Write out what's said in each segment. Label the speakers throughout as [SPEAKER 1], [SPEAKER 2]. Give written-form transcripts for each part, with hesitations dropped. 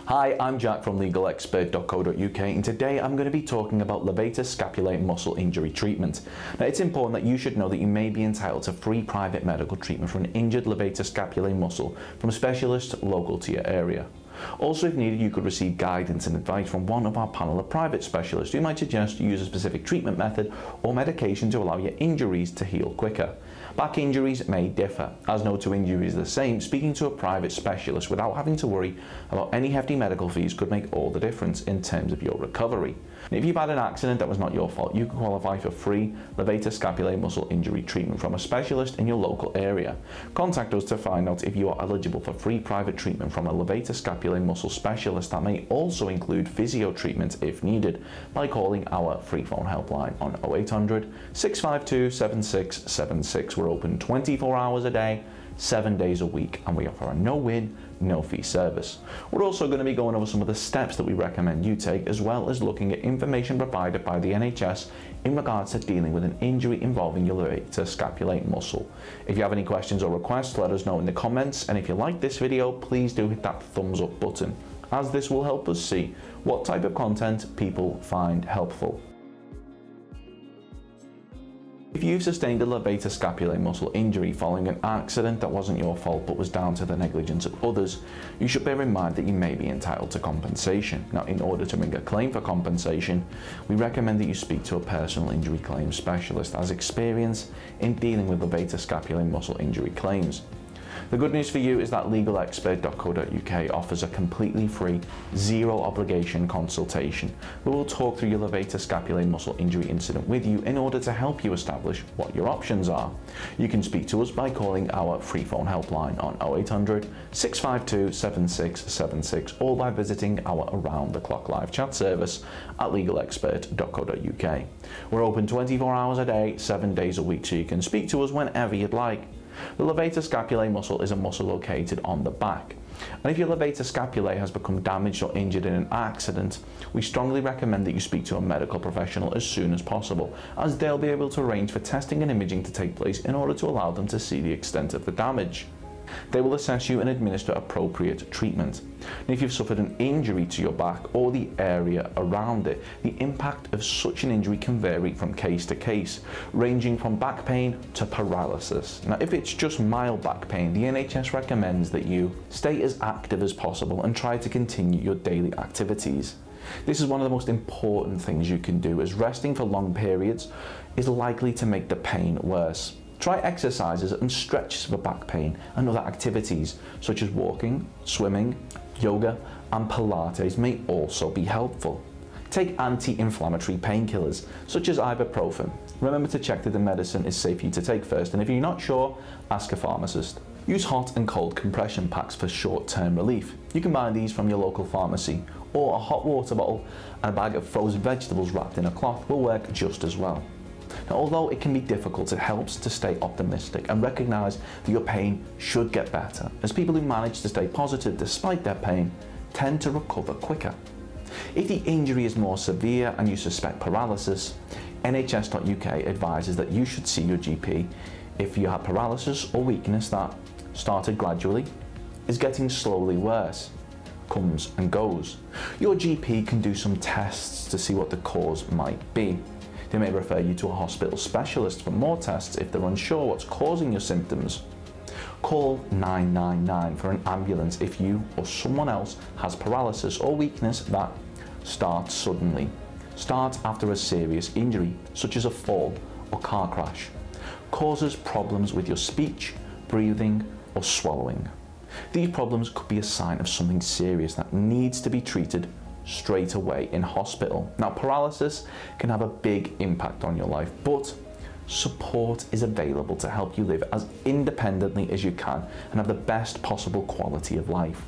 [SPEAKER 1] Hi, I'm Jack from legalexpert.co.uk, and today I'm going to be talking about Levator Scapulae muscle injury treatment. Now, it's important that you should know that you may be entitled to free private medical treatment for an injured Levator Scapulae muscle from a specialist local to your area. Also, if needed, you could receive guidance and advice from one of our panel of private specialists who might suggest you use a specific treatment method or medication to allow your injuries to heal quicker. Back injuries may differ, as no two injuries are the same. Speaking to a private specialist without having to worry about any hefty medical fees could make all the difference in terms of your recovery. If you've had an accident that was not your fault, you can qualify for free Levator Scapulae muscle injury treatment from a specialist in your local area. Contact us to find out if you are eligible for free private treatment from a Levator Scapulae muscle specialist that may also include physio treatment if needed by calling our free phone helpline on 0800 652 7676. We're open 24 hours a day, 7 days a week, and we offer a no-win, no-fee service. We're also going to be going over some of the steps that we recommend you take, as well as looking at information provided by the NHS in regards to dealing with an injury involving your Levator Scapulae muscle. If you have any questions or requests, let us know in the comments, and if you like this video, please do hit that thumbs up button, as this will help us see what type of content people find helpful. If you've sustained a Levator Scapulae muscle injury following an accident that wasn't your fault but was down to the negligence of others, you should bear in mind that you may be entitled to compensation. Now, in order to bring a claim for compensation, we recommend that you speak to a personal injury claims specialist as experience in dealing with Levator Scapulae muscle injury claims. The good news for you is that legalexpert.co.uk offers a completely free, zero obligation consultation. We will talk through your Levator Scapulae muscle injury incident with you in order to help you establish what your options are. You can speak to us by calling our free phone helpline on 0800 652 7676 or by visiting our around-the-clock live chat service at legalexpert.co.uk. We're open 24 hours a day, 7 days a week, so you can speak to us whenever you'd like. The Levator Scapulae muscle is a muscle located on the back, and if your Levator Scapulae has become damaged or injured in an accident, we strongly recommend that you speak to a medical professional as soon as possible, as they'll be able to arrange for testing and imaging to take place in order to allow them to see the extent of the damage. They will assess you and administer appropriate treatment. And if you've suffered an injury to your back or the area around it, the impact of such an injury can vary from case to case, ranging from back pain to paralysis. Now, if it's just mild back pain, the NHS recommends that you stay as active as possible and try to continue your daily activities. This is one of the most important things you can do, as resting for long periods is likely to make the pain worse. Try exercises and stretches for back pain, and other activities such as walking, swimming, yoga and Pilates may also be helpful. Take anti-inflammatory painkillers such as ibuprofen. Remember to check that the medicine is safe for you to take first, and if you're not sure, ask a pharmacist. Use hot and cold compression packs for short-term relief. You can buy these from your local pharmacy, or a hot water bottle and a bag of frozen vegetables wrapped in a cloth will work just as well. Now, although it can be difficult, it helps to stay optimistic and recognise that your pain should get better, as people who manage to stay positive despite their pain tend to recover quicker. If the injury is more severe and you suspect paralysis, NHS.uk advises that you should see your GP if you have paralysis or weakness that started gradually, is getting slowly worse, comes and goes. Your GP can do some tests to see what the cause might be. They may refer you to a hospital specialist for more tests if they're unsure what's causing your symptoms. Call 999 for an ambulance if you or someone else has paralysis or weakness that starts suddenly, starts after a serious injury such as a fall or car crash, causes problems with your speech, breathing or swallowing. These problems could be a sign of something serious that needs to be treated straight away in hospital. Now, paralysis can have a big impact on your life, but support is available to help you live as independently as you can and have the best possible quality of life.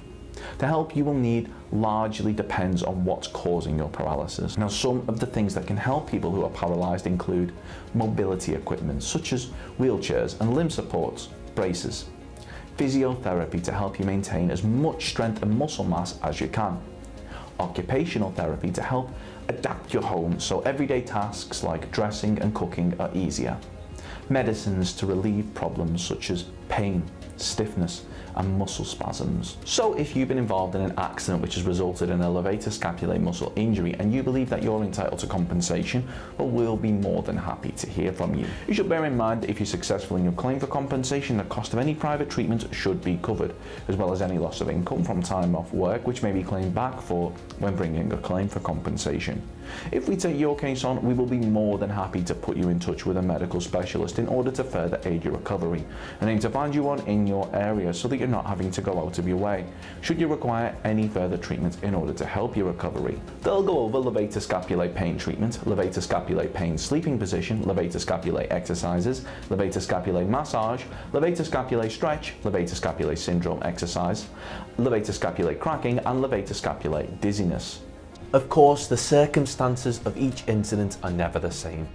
[SPEAKER 1] The help you will need largely depends on what's causing your paralysis. Now, some of the things that can help people who are paralysed include mobility equipment such as wheelchairs and limb supports, braces, physiotherapy to help you maintain as much strength and muscle mass as you can, occupational therapy to help adapt your home so everyday tasks like dressing and cooking are easier, medicines to relieve problems such as pain, stiffness and muscle spasms. So if you've been involved in an accident which has resulted in a levator scapulae muscle injury and you believe that you're entitled to compensation, well, we'll be more than happy to hear from you. You should bear in mind that if you're successful in your claim for compensation, the cost of any private treatment should be covered, as well as any loss of income from time off work which may be claimed back for when bringing a claim for compensation. If we take your case on, we will be more than happy to put you in touch with a medical specialist in order to further aid your recovery, and aim to find you one in your area so that you're not having to go out of your way should you require any further treatment in order to help your recovery. They'll go over levator scapulae pain treatment, levator scapulae pain sleeping position, levator scapulae exercises, levator scapulae massage, levator scapulae stretch, levator scapulae syndrome exercise, levator scapulae cracking, and levator scapulae dizziness. Of course, the circumstances of each incident are never the same,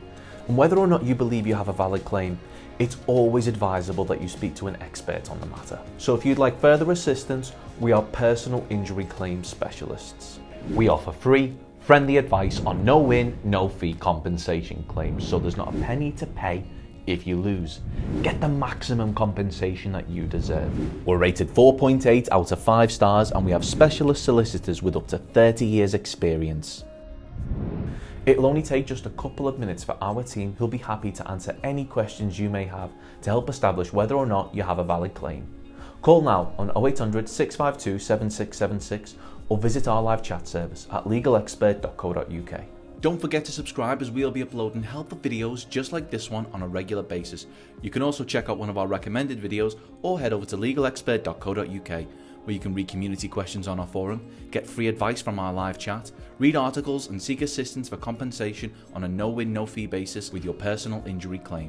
[SPEAKER 1] and whether or not you believe you have a valid claim, it's always advisable that you speak to an expert on the matter. So if you'd like further assistance, we are personal injury claim specialists. We offer free, friendly advice on no-win, no-fee compensation claims, so there's not a penny to pay if you lose. Get the maximum compensation that you deserve. We're rated 4.8 out of 5 stars, and we have specialist solicitors with up to 30 years experience. It'll only take just a couple of minutes for our team, who'll be happy to answer any questions you may have to help establish whether or not you have a valid claim. Call now on 0800 652 7676 or visit our live chat service at legalexpert.co.uk. Don't forget to subscribe, as we'll be uploading helpful videos just like this one on a regular basis. You can also check out one of our recommended videos or head over to legalexpert.co.uk, where you can read community questions on our forum, get free advice from our live chat, read articles and seek assistance for compensation on a no-win, no-fee basis with your personal injury claim.